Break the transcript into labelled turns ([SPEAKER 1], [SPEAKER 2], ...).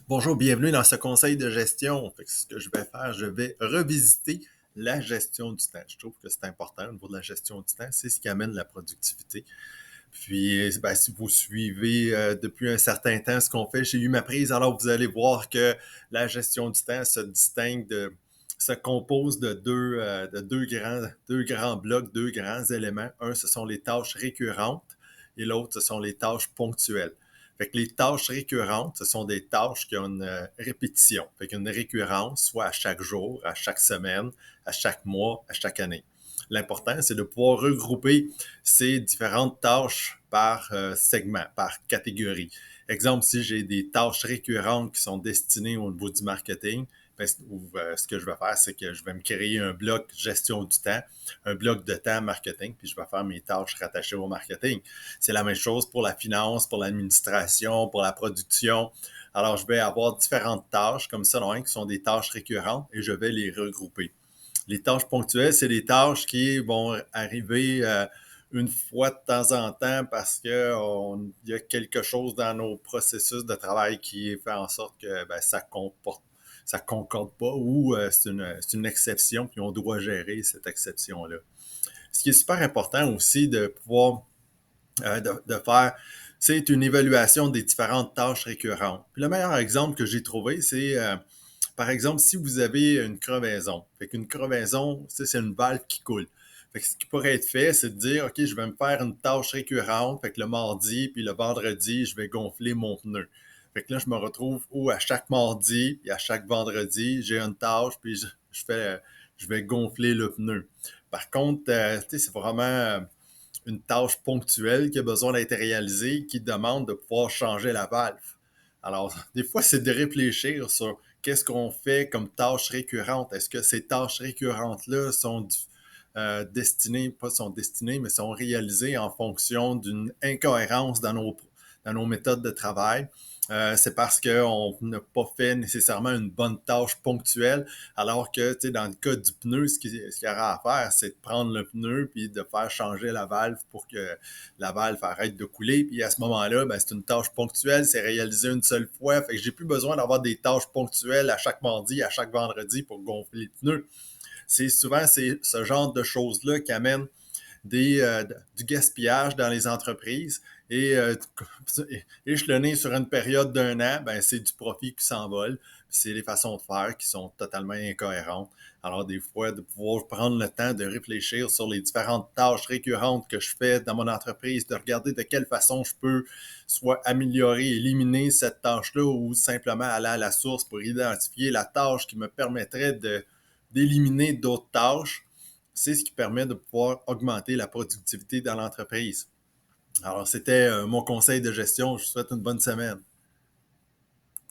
[SPEAKER 1] Bonjour, bienvenue dans ce conseil de gestion. Fait que ce que je vais faire, je vais revisiter la gestion du temps. Je trouve que c'est important au niveau de la gestion du temps, c'est ce qui amène la productivité. Puis, ben, si vous suivez depuis un certain temps ce qu'on fait chez Prise, alors vous allez voir que la gestion du temps se compose de deux grands blocs, deux grands éléments. Un, ce sont les tâches récurrentes et l'autre, ce sont les tâches ponctuelles. Fait que les tâches récurrentes, ce sont des tâches qui ont une répétition. Fait qu'une récurrence, soit à chaque jour, à chaque semaine, à chaque mois, à chaque année. L'important, c'est de pouvoir regrouper ces différentes tâches par segment, par catégorie. Exemple, si j'ai des tâches récurrentes qui sont destinées au niveau du marketing, ben, ce que je vais faire, c'est que je vais me créer un bloc gestion du temps, un bloc de temps marketing, puis je vais faire mes tâches rattachées au marketing. C'est la même chose pour la finance, pour l'administration, pour la production. Alors, je vais avoir différentes tâches comme ça, qui sont des tâches récurrentes et je vais les regrouper. Les tâches ponctuelles, c'est des tâches qui vont arriver une fois de temps en temps parce qu'il y a quelque chose dans nos processus de travail qui fait en sorte que ça concorde pas ou c'est une exception, puis on doit gérer cette exception-là. Ce qui est super important aussi de pouvoir de faire, c'est une évaluation des différentes tâches récurrentes. Puis le meilleur exemple que j'ai trouvé, c'est par exemple, si vous avez une crevaison, fait qu'une crevaison, c'est une valve qui coule. Fait que ce qui pourrait être fait, c'est de dire, OK, je vais me faire une tâche récurrente, fait que le mardi puis le vendredi, je vais gonfler mon pneu. Fait que là, je me retrouve où à chaque mardi et à chaque vendredi, j'ai une tâche, puis je vais gonfler le pneu. Par contre, tu sais, c'est vraiment une tâche ponctuelle qui a besoin d'être réalisée, qui demande de pouvoir changer la valve. Alors, des fois, c'est de réfléchir sur qu'est-ce qu'on fait comme tâches récurrentes. Est-ce que ces tâches récurrentes-là sont destinées, pas sont destinées, mais sont réalisées en fonction d'une incohérence dans nos méthodes de travail? C'est parce qu'on n'a pas fait nécessairement une bonne tâche ponctuelle, alors que, tu sais, dans le cas du pneu, ce qu'il y aura à faire, c'est de prendre le pneu puis de faire changer la valve pour que la valve arrête de couler. Puis à ce moment-là, ben, c'est une tâche ponctuelle, c'est réalisé une seule fois. Fait que j'ai plus besoin d'avoir des tâches ponctuelles à chaque mardi, à chaque vendredi pour gonfler les pneus. C'est ce genre de choses-là qui amènent du gaspillage dans les entreprises et échelonné sur une période d'un an, ben, c'est du profit qui s'envole. C'est des façons de faire qui sont totalement incohérentes. Alors, des fois, de pouvoir prendre le temps de réfléchir sur les différentes tâches récurrentes que je fais dans mon entreprise, de regarder de quelle façon je peux soit améliorer, éliminer cette tâche-là ou simplement aller à la source pour identifier la tâche qui me permettrait d'éliminer d'autres tâches, c'est ce qui permet de pouvoir augmenter la productivité dans l'entreprise. Alors, c'était mon conseil de gestion. Je vous souhaite une bonne semaine.